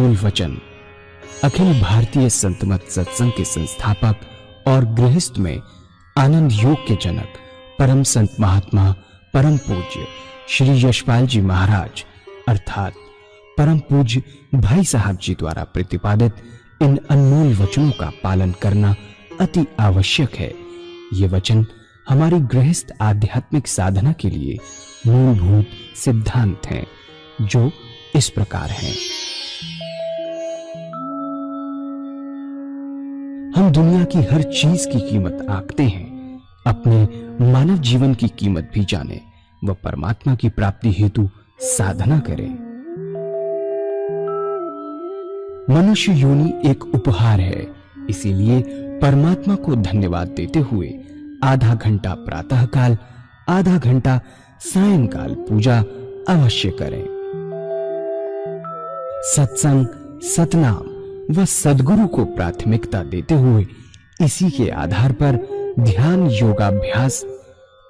अनमोल वचन अखिल भारतीय संत मत सत्संग के संस्थापक और गृहस्थ में आनंद योग के जनक परम संत महात्मा परम पूज्य श्री यशपाल जी महाराज अर्थात परम पूज्य भाई साहब जी द्वारा प्रतिपादित इन अनमोल वचनों का पालन करना अति आवश्यक है। ये वचन हमारी गृहस्थ आध्यात्मिक साधना के लिए मूलभूत सिद्धांत हैं, जो इस प्रकार हैं। हम दुनिया की हर चीज की कीमत आंकते हैं, अपने मानव जीवन की कीमत भी जाने व परमात्मा की प्राप्ति हेतु साधना करें। मनुष्य योनि एक उपहार है, इसीलिए परमात्मा को धन्यवाद देते हुए आधा घंटा प्रातःकाल, आधा घंटा सायंकाल पूजा अवश्य करें। सत्संग, सतनाम व सद्गुरु को प्राथमिकता देते हुए इसी के आधार पर ध्यान योगाभ्यास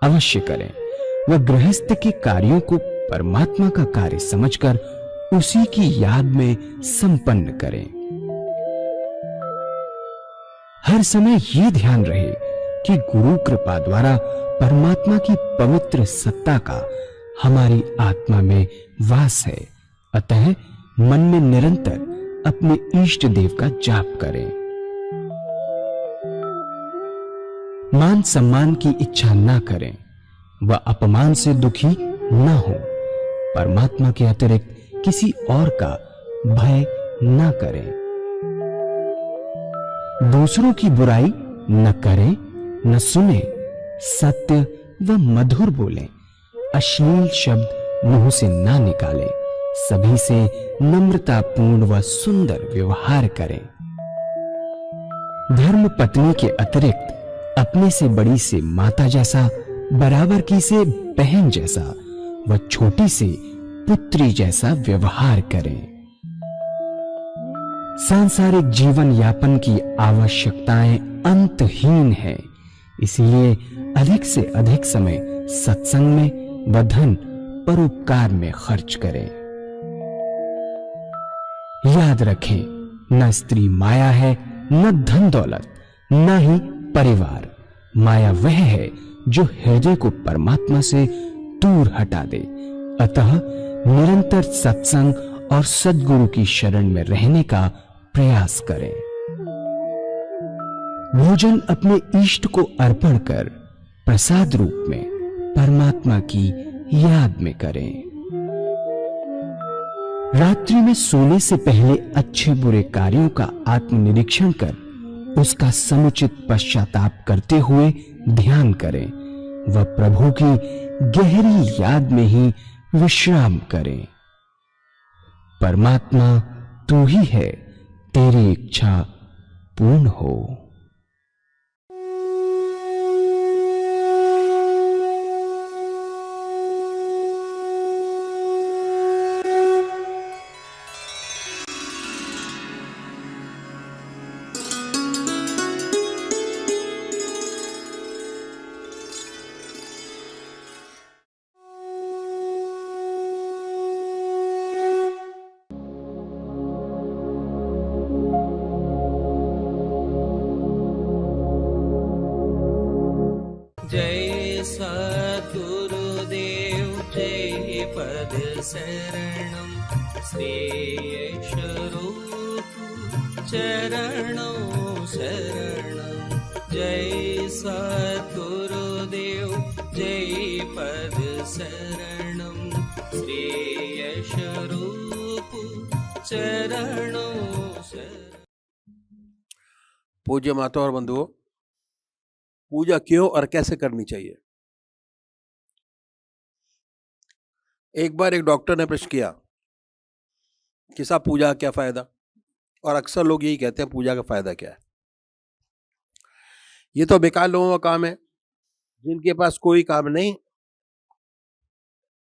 अवश्य करें व गृहस्थ के कार्यों को परमात्मा का कार्य समझकर उसी की याद में संपन्न करें। हर समय ये ध्यान रहे कि गुरु कृपा द्वारा परमात्मा की पवित्र सत्ता का हमारी आत्मा में वास है, अतः मन में निरंतर अपने इष्ट देव का जाप करें। मान सम्मान की इच्छा न करें व अपमान से दुखी न हो। परमात्मा के अतिरिक्त किसी और का भय न करें। दूसरों की बुराई न करें, न सुने, सत्य व मधुर बोलें, अश्लील शब्द मुंह से ना निकालें, सभी से नम्रतापूर्ण व सुंदर व्यवहार करें। धर्म पत्नी के अतिरिक्त अपने से बड़ी से माता जैसा, बराबर की से बहन जैसा व छोटी से पुत्री जैसा व्यवहार करें। सांसारिक जीवन यापन की आवश्यकताएं अंतहीन है, इसलिए अधिक से अधिक समय सत्संग में व धन परोपकार में खर्च करें। याद रखें, न स्त्री माया है, न धन दौलत, न ही परिवार। माया वह है जो हृदय को परमात्मा से दूर हटा दे। अतः निरंतर सत्संग और सद्गुरु की शरण में रहने का प्रयास करें। भोजन अपने इष्ट को अर्पण कर प्रसाद रूप में परमात्मा की याद में करें। रात्रि में सोने से पहले अच्छे बुरे कार्यों का आत्मनिरीक्षण कर उसका समुचित पश्चाताप करते हुए ध्यान करें व प्रभु की गहरी याद में ही विश्राम करें। परमात्मा तू ही है, तेरी इच्छा पूर्ण हो। जय सद्गुरुदेव जय पद शरणं श्री यशरूप चरणों शरणं। जय सद्गुरुदेव जय पद शरणं श्री यशरूप चरणों शरणं। पूज्य माता और बंधुओं, पूजा क्यों और कैसे करनी चाहिए? एक बार एक डॉक्टर ने प्रश्न किया कि साहब पूजा का क्या फायदा, और अक्सर लोग यही कहते हैं पूजा का फायदा क्या है। ये तो बेकार लोगों का काम है जिनके पास कोई काम नहीं,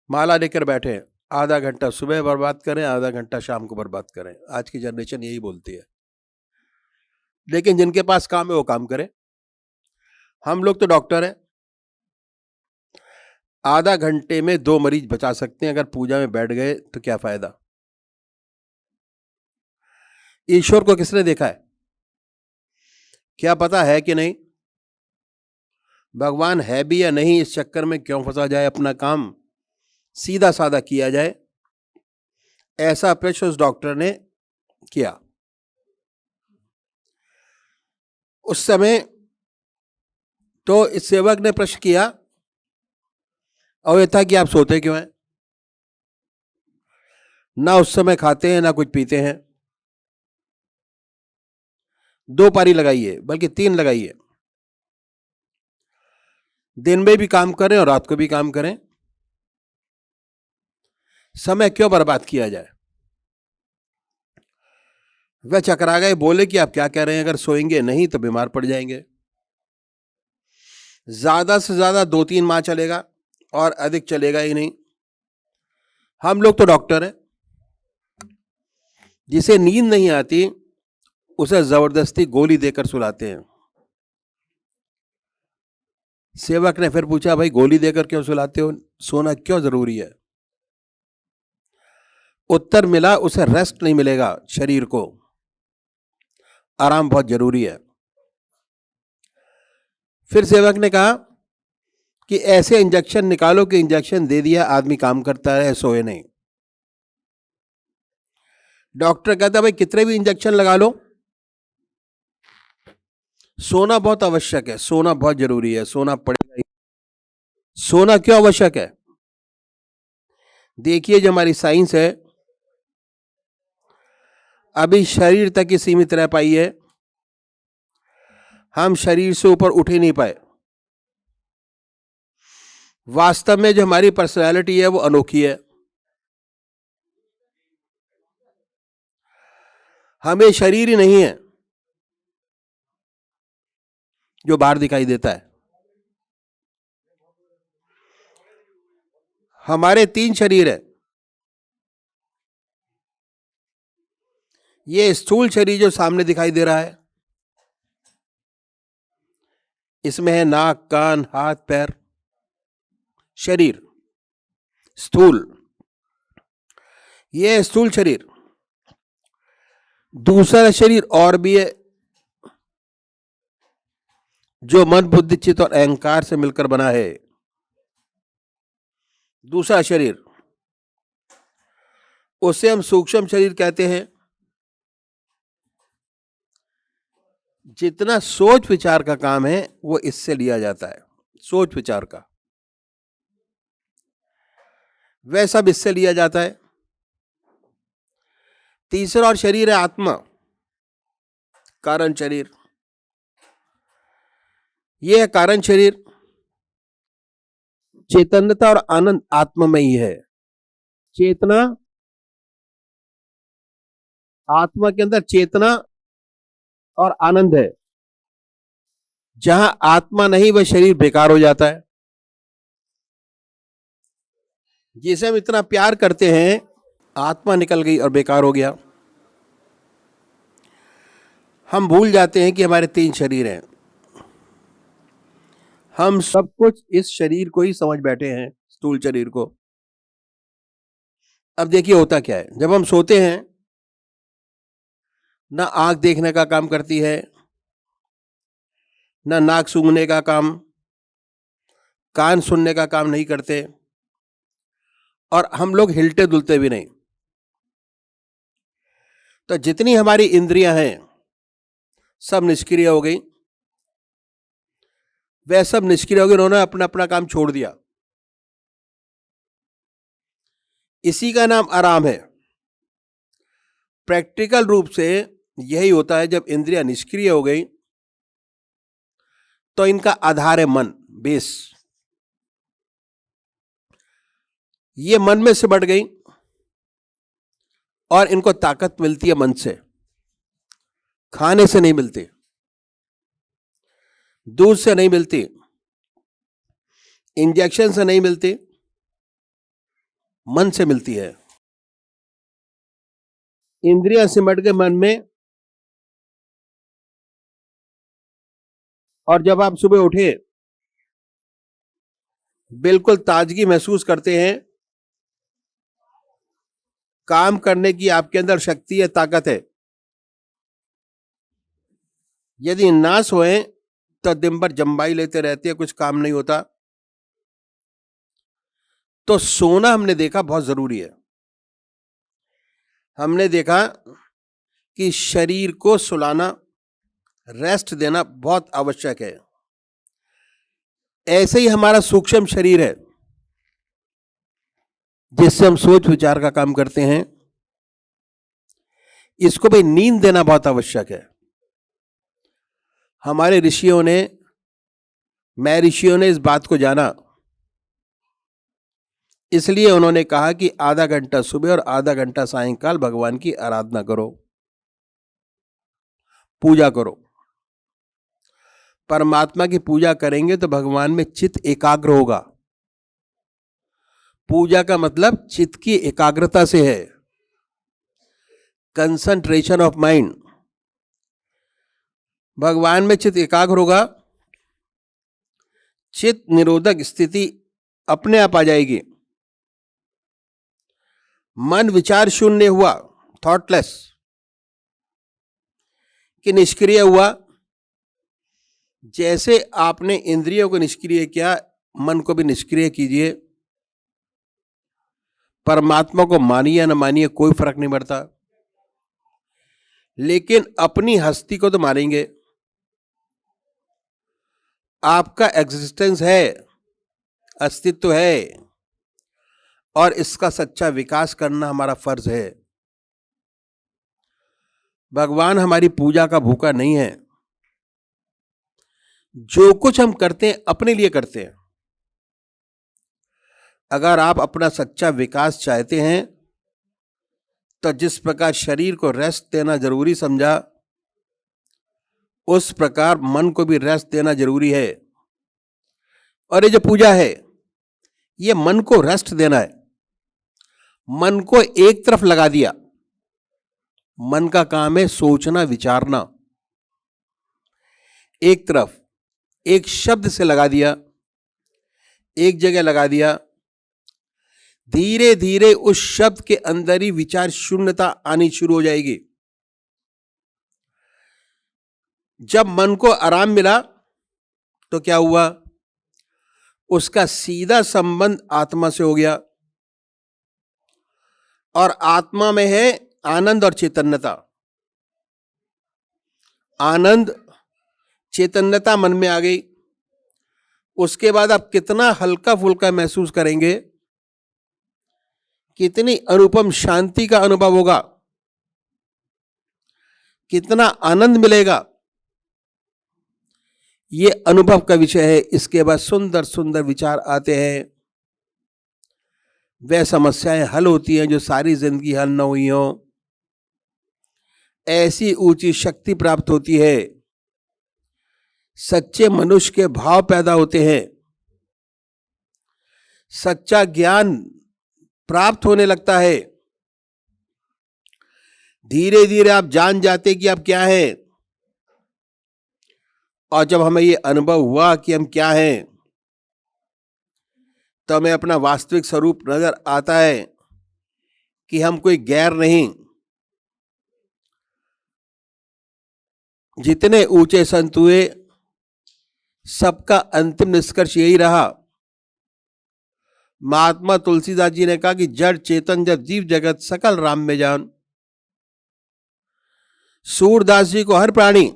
माला लेकर बैठे हैं, आधा घंटा सुबह बर्बाद करें, आधा घंटा शाम को बर्बाद करें। आज की जनरेशन यही बोलती है। लेकिन जिनके पास काम है वो काम करें। हम लोग तो डॉक्टर हैं, आधा घंटे में 2 मरीज बचा सकते हैं। अगर पूजा में बैठ गए तो क्या फायदा। ईश्वर को किसने देखा है? क्या पता है कि नहीं? भगवान है भी या नहीं, इस चक्कर में क्यों फंसा जाए? अपना काम सीधा साधा किया जाए, ऐसा प्रश्न उस डॉक्टर ने किया। उस समय तो इस सेवक ने प्रश्न किया, और यह था कि आप सोते क्यों हैं? ना उस समय खाते हैं, ना कुछ पीते हैं। 2 पारी लगाइए, बल्कि 3 लगाइए। दिन में भी काम करें और रात को भी काम करें। समय क्यों बर्बाद किया जाए? वह चकरा गए, बोले कि आप क्या कह रहे हैं? अगर सोएंगे नहीं तो बीमार पड़ जाएंगे। ज्यादा से ज्यादा 2-3 माह चलेगा, और अधिक चलेगा ही नहीं। हम लोग तो डॉक्टर हैं, जिसे नींद नहीं आती उसे जबरदस्ती गोली देकर सुलाते हैं। सेवक ने फिर पूछा, भाई गोली देकर क्यों सुलाते हो? सोना क्यों जरूरी है? उत्तर मिला, उसे रेस्ट नहीं मिलेगा, शरीर को आराम बहुत जरूरी है। फिर सेवक ने कहा कि ऐसे इंजेक्शन निकालो कि इंजेक्शन दे दिया, आदमी काम करता रहे, सोए नहीं। डॉक्टर कहता, भाई कितने भी इंजेक्शन लगा लो, सोना बहुत आवश्यक है, सोना बहुत जरूरी है, सोना पड़ेगा ही। सोना क्यों आवश्यक है? देखिए, जो हमारी साइंस है अभी शरीर तक ही सीमित रह पाई है। हम शरीर से ऊपर उठ ही नहीं पाए। वास्तव में जो हमारी पर्सनैलिटी है वो अनोखी है। हमें शरीर ही नहीं है जो बाहर दिखाई देता है। हमारे 3 शरीर है। ये स्थूल शरीर जो सामने दिखाई दे रहा है, इसमें है नाक, कान, हाथ, पैर, शरीर स्थूल। ये स्थूल शरीर। दूसरा शरीर और भी है, जो मन, बुद्धि, चित्त और अहंकार से मिलकर बना है। दूसरा शरीर, उसे हम सूक्ष्म शरीर कहते हैं। जितना सोच विचार का काम है वो इससे लिया जाता है, सोच विचार का, वह सब इससे लिया जाता है। तीसरा और शरीर है आत्मा, कारण शरीर। यह है कारण शरीर। चैतन्यता और आनंद आत्मा में ही है। चेतना, आत्मा के अंदर चेतना और आनंद है। जहां आत्मा नहीं वह शरीर बेकार हो जाता है। जिसे हम इतना प्यार करते हैं, आत्मा निकल गई और बेकार हो गया। हम भूल जाते हैं कि हमारे 3 शरीर हैं। हम सब कुछ इस शरीर को ही समझ बैठे हैं, स्थूल शरीर को। अब देखिए होता क्या है, जब हम सोते हैं ना आंख देखने का काम करती है, ना नाक सूंघने का काम, कान सुनने का काम नहीं करते, और हम लोग हिलते डुलते भी नहीं। तो जितनी हमारी इंद्रियां हैं सब निष्क्रिय हो गई। वह सब निष्क्रिय हो गए, उन्होंने अपना अपना काम छोड़ दिया। इसी का नाम आराम है। प्रैक्टिकल रूप से यही होता है। जब इंद्रियां निष्क्रिय हो गई तो इनका आधार है मन, बेस। ये मन में सिमट गई और इनको ताकत मिलती है मन से, खाने से नहीं मिलती, दूध से नहीं मिलती, इंजेक्शन से नहीं मिलती, मन से मिलती है। इंद्रियां सिमट गए मन में, और जब आप सुबह उठे बिल्कुल ताजगी महसूस करते हैं, काम करने की आपके अंदर शक्ति है, ताकत है। यदि ना सोए तो दिन भर जम्बाई लेते रहते हैं, कुछ काम नहीं होता। तो सोना हमने देखा बहुत जरूरी है। हमने देखा कि शरीर को सुलाना, रेस्ट देना बहुत आवश्यक है। ऐसे ही हमारा सूक्ष्म शरीर है जिससे हम सोच विचार का काम करते हैं, इसको भी नींद देना बहुत आवश्यक है। हमारे ऋषियों ने, महर्षियों ने इस बात को जाना, इसलिए उन्होंने कहा कि आधा घंटा सुबह और आधा घंटा सायंकाल भगवान की आराधना करो, पूजा करो। परमात्मा की पूजा करेंगे तो भगवान में चित्त एकाग्र होगा। पूजा का मतलब चित्त की एकाग्रता से है, कंसंट्रेशन ऑफ माइंड। भगवान में चित्त एकाग्र होगा, चित्त निरोधक स्थिति अपने आप आ जाएगी। मन विचार शून्य हुआ, थॉटलेस, कि निष्क्रिय हुआ। जैसे आपने इंद्रियों को निष्क्रिय किया, मन को भी निष्क्रिय कीजिए। परमात्मा को मानिए या न मानिए कोई फर्क नहीं पड़ता, लेकिन अपनी हस्ती को तो मानेंगे। आपका एग्जिस्टेंस है, अस्तित्व है, और इसका सच्चा विकास करना हमारा फर्ज है। भगवान हमारी पूजा का भूखा नहीं है। जो कुछ हम करते हैं अपने लिए करते हैं। अगर आप अपना सच्चा विकास चाहते हैं तो जिस प्रकार शरीर को रेस्ट देना जरूरी समझा, उस प्रकार मन को भी रेस्ट देना जरूरी है। और ये जो पूजा है, ये मन को रेस्ट देना है। मन को एक तरफ लगा दिया। मन का काम है सोचना, विचारना। एक तरफ, एक शब्द से लगा दिया, एक जगह लगा दिया। धीरे धीरे उस शब्द के अंदर ही विचार शून्यता आनी शुरू हो जाएगी। जब मन को आराम मिला तो क्या हुआ? उसका सीधा संबंध आत्मा से हो गया, और आत्मा में है आनंद और चैतन्यता। आनंद, चैतन्यता मन में आ गई। उसके बाद आप कितना हल्का फुल्का महसूस करेंगे, कितनी अनुपम शांति का अनुभव होगा, कितना आनंद मिलेगा, ये अनुभव का विषय है। इसके बाद सुंदर सुंदर विचार आते हैं, वह समस्याएं हल होती हैं जो सारी जिंदगी हल न हुई हो। ऐसी ऊंची शक्ति प्राप्त होती है, सच्चे मनुष्य के भाव पैदा होते हैं, सच्चा ज्ञान प्राप्त होने लगता है। धीरे धीरे आप जान जाते कि आप क्या हैं। और जब हमें ये अनुभव हुआ कि हम क्या हैं, तो हमें अपना वास्तविक स्वरूप नजर आता है कि हम कोई गैर नहीं। जितने ऊंचे संत हुए, सबका अंतिम निष्कर्ष यही रहा। महात्मा तुलसीदास जी ने कहा कि जड़ चेतन जब जीव जगत सकल राम में जान। सूरदास जी को हर प्राणी,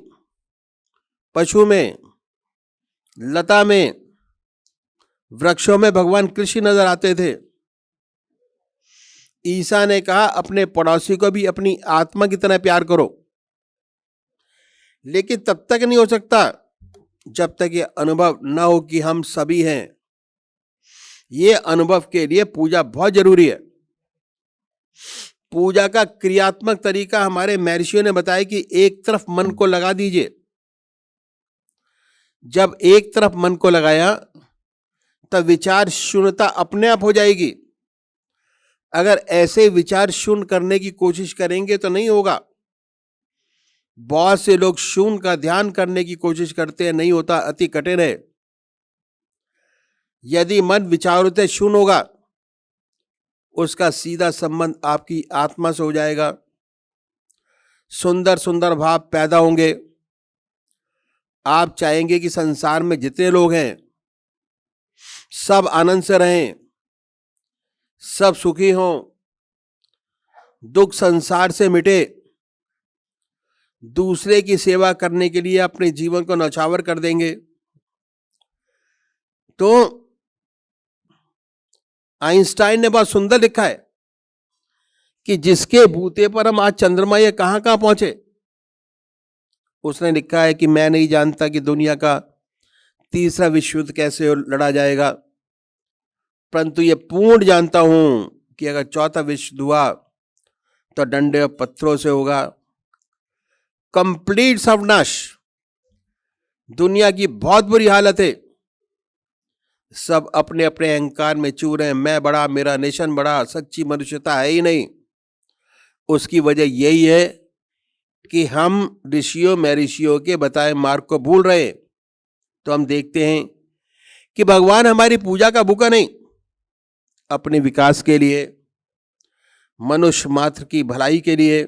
पशु में, लता में, वृक्षों में भगवान कृष्ण नजर आते थे। ईसा ने कहा अपने पड़ोसी को भी अपनी आत्मा की तरह प्यार करो। लेकिन तब तक नहीं हो सकता जब तक ये अनुभव न हो कि हम सभी हैं। ये अनुभव के लिए पूजा बहुत जरूरी है। पूजा का क्रियात्मक तरीका हमारे महर्षियों ने बताया कि एक तरफ मन को लगा दीजिए। जब एक तरफ मन को लगाया तब विचार शून्यता अपने आप हो जाएगी। अगर ऐसे विचार शून्य करने की कोशिश करेंगे तो नहीं होगा। बहुत से लोग शून्य का ध्यान करने की कोशिश करते हैं, नहीं होता, अति कठिन है। यदि मन विचारों से शून्य होगा, उसका सीधा संबंध आपकी आत्मा से हो जाएगा। सुंदर सुंदर भाव पैदा होंगे, आप चाहेंगे कि संसार में जितने लोग हैं सब आनंद से रहें, सब सुखी हों, दुख संसार से मिटे, दूसरे की सेवा करने के लिए अपने जीवन को न्यौछावर कर देंगे। तो आइंस्टाइन ने बहुत सुंदर लिखा है कि जिसके बूते पर हम आज चंद्रमा ये कहां कहां पहुंचे। उसने लिखा है कि मैं नहीं जानता कि दुनिया का तीसरा विश्व युद्ध कैसे लड़ा जाएगा, परंतु ये पूर्ण जानता हूं कि अगर चौथा विश्व युद्ध हुआ तो डंडे और पत्थरों से होगा। कंप्लीट सर्वनाश, दुनिया की बहुत बुरी हालत है। सब अपने अपने अहंकार में चूर हैं, मैं बड़ा, मेरा नेशन बड़ा, सच्ची मनुष्यता है ही नहीं। उसकी वजह यही है कि हम ऋषियों महर्षियों के बताए मार्ग को भूल रहे। तो हम देखते हैं कि भगवान हमारी पूजा का भूखा नहीं, अपने विकास के लिए, मनुष्य मात्र की भलाई के लिए,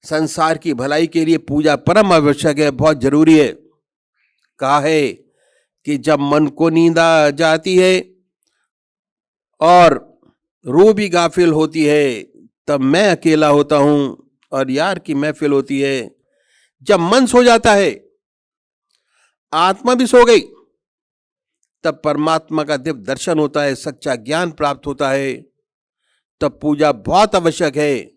संसार की भलाई के लिए पूजा परम आवश्यक है, बहुत जरूरी है। कहा है कि जब मन को नींद आ जाती है और रूह भी गाफिल होती है तब मैं अकेला होता हूं और यार की महफिल होती है। जब मन सो जाता है, आत्मा भी सो गई, तब परमात्मा का दिव्य दर्शन होता है, सच्चा ज्ञान प्राप्त होता है। तब पूजा बहुत आवश्यक है।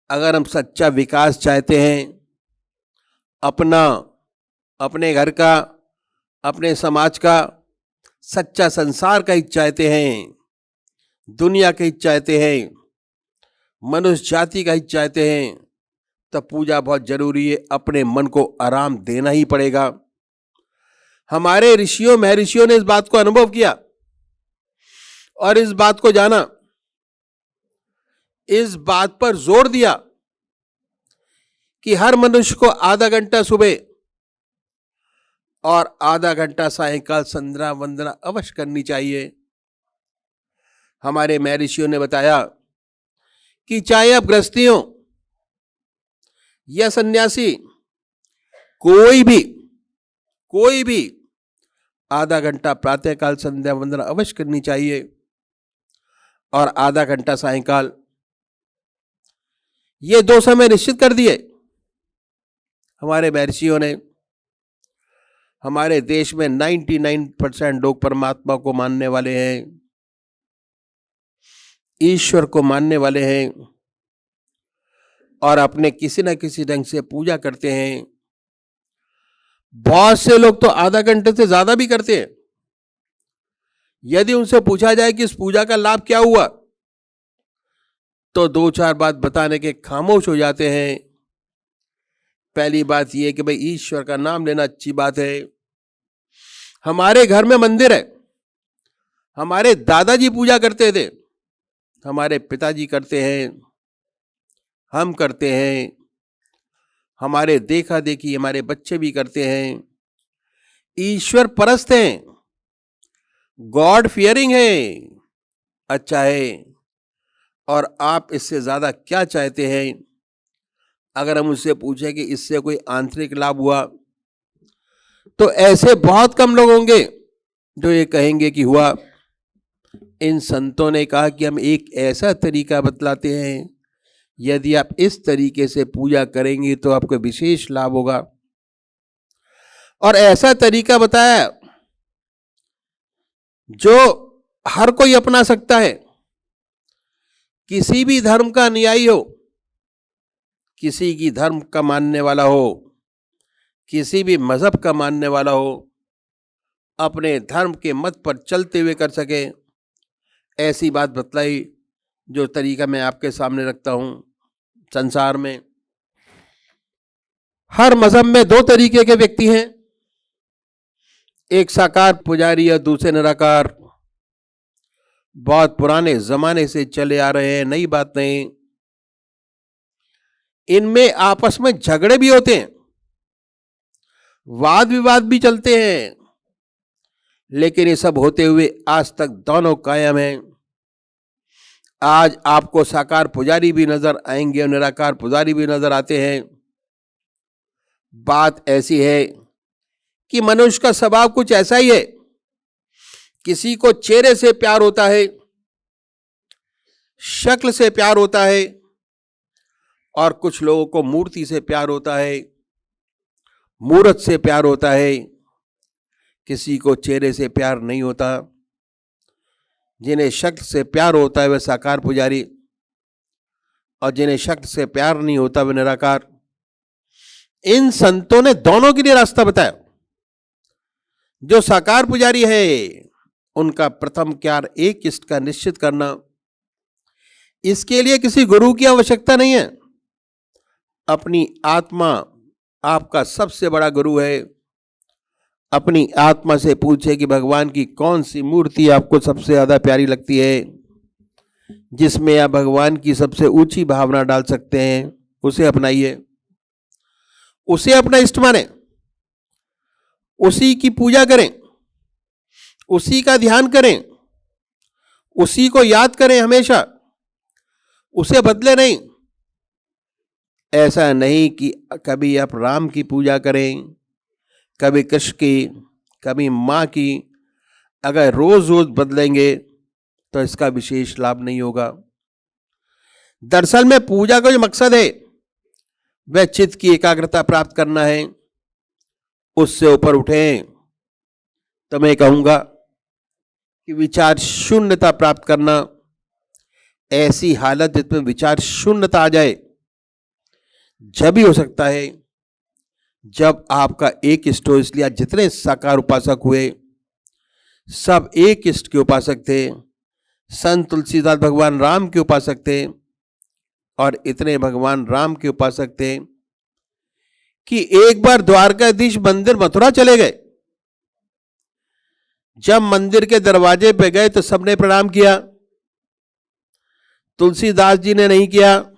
अगर हम सच्चा विकास चाहते हैं, अपना, अपने घर का, अपने समाज का, सच्चा संसार का हित चाहते हैं, दुनिया का हित चाहते हैं, मनुष्य जाति का हित चाहते हैं, तब पूजा बहुत जरूरी है। अपने मन को आराम देना ही पड़ेगा। हमारे ऋषियों महर्षियों ने इस बात को अनुभव किया और इस बात को जाना, इस बात पर जोर दिया कि हर मनुष्य को आधा घंटा सुबह और आधा घंटा सायंकाल संध्या वंदना अवश्य करनी चाहिए। हमारे महर्षियों ने बताया कि चाहे आप गृहस्थी हो या सन्यासी, कोई भी आधा घंटा प्रातःकाल संध्या वंदना अवश्य करनी चाहिए और आधा घंटा सायंकाल। ये 2 समय निश्चित कर दिए हमारे महर्षियों ने। हमारे देश में 99% लोग परमात्मा को मानने वाले हैं, ईश्वर को मानने वाले हैं और अपने किसी न किसी ढंग से पूजा करते हैं। बहुत से लोग तो आधा घंटे से ज्यादा भी करते हैं। यदि उनसे पूछा जाए कि इस पूजा का लाभ क्या हुआ, तो 2-4 बात बताने के खामोश हो जाते हैं। पहली बात यह कि भाई ईश्वर का नाम लेना अच्छी बात है। हमारे घर में मंदिर है, हमारे दादाजी पूजा करते थे, हमारे पिताजी करते हैं, हम करते हैं, हमारे देखा देखी हमारे बच्चे भी करते हैं। ईश्वर परस्त हैं, गॉड फियरिंग है, अच्छा है। और आप इससे ज्यादा क्या चाहते हैं? अगर हम उससे पूछें कि इससे कोई आंतरिक लाभ हुआ, तो ऐसे बहुत कम लोग होंगे जो ये कहेंगे कि हुआ। इन संतों ने कहा कि हम एक ऐसा तरीका बतलाते हैं, यदि आप इस तरीके से पूजा करेंगे तो आपको विशेष लाभ होगा। और ऐसा तरीका बताया जो हर कोई अपना सकता है। किसी भी धर्म का अनुयायी हो, किसी की धर्म का मानने वाला हो, किसी भी मजहब का मानने वाला हो, अपने धर्म के मत पर चलते हुए कर सके, ऐसी बात बतलाई जो तरीका मैं आपके सामने रखता हूं। संसार में हर मजहब में 2 तरीके के व्यक्ति हैं, एक साकार पुजारी और दूसरे निराकार। बहुत पुराने जमाने से चले आ रहे हैं, नई बात नहीं। इनमें आपस में झगड़े भी होते हैं, वाद विवाद भी चलते हैं, लेकिन ये सब होते हुए आज तक दोनों कायम हैं। आज आपको साकार पुजारी भी नजर आएंगे और निराकार पुजारी भी नजर आते हैं। बात ऐसी है कि मनुष्य का स्वभाव कुछ ऐसा ही है। किसी को चेहरे से प्यार होता है, शक्ल से प्यार होता है, और कुछ लोगों को मूर्ति से प्यार होता है, मूर्त से प्यार होता है। किसी को चेहरे से प्यार नहीं होता। जिन्हें शक्ल से प्यार होता है वे साकार पुजारी, और जिन्हें शक्ल से प्यार नहीं होता वे निराकार। इन संतों ने दोनों के लिए रास्ता बताया। जो साकार पुजारी है उनका प्रथम कार्य एक इष्ट का निश्चित करना। इसके लिए किसी गुरु की आवश्यकता नहीं है। अपनी आत्मा आपका सबसे बड़ा गुरु है। अपनी आत्मा से पूछे कि भगवान की कौन सी मूर्ति आपको सबसे ज्यादा प्यारी लगती है, जिसमें आप भगवान की सबसे ऊंची भावना डाल सकते हैं, उसे अपनाइए, उसे अपना इष्ट माने, उसी की पूजा करें, उसी का ध्यान करें, उसी को याद करें हमेशा, उसे बदले नहीं। ऐसा नहीं कि कभी आप राम की पूजा करें, कभी कृष्ण की, कभी माँ की। अगर रोज रोज बदलेंगे तो इसका विशेष लाभ नहीं होगा। दरअसल में पूजा का जो मकसद है वह चित्त की एकाग्रता प्राप्त करना है। उससे ऊपर उठें तो मैं कहूंगा कि विचार शून्यता प्राप्त करना। ऐसी हालत जिसमें विचार शून्यता आ जाए जब ही हो सकता है जब आपका एक इष्ट हो। इसलिए जितने साकार उपासक हुए सब एक इष्ट के उपासक थे। संत तुलसीदास भगवान राम के उपासक थे, और इतने भगवान राम के उपासक थे कि एक बार द्वारकाधीश मंदिर मथुरा चले गए। जब मंदिर के दरवाजे पे गए तो सबने प्रणाम किया, तुलसीदास जी ने नहीं किया।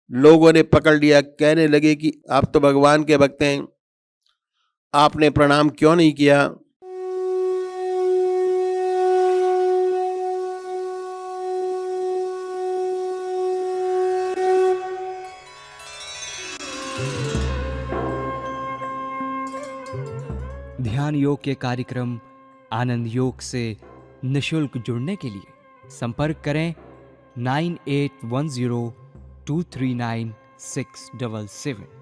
लोगों ने पकड़ लिया, कहने लगे कि आप तो भगवान के भक्त हैं, आपने प्रणाम क्यों नहीं किया। ध्यान योग के कार्यक्रम आनंद योग से निशुल्क जुड़ने के लिए संपर्क करें 9810239677।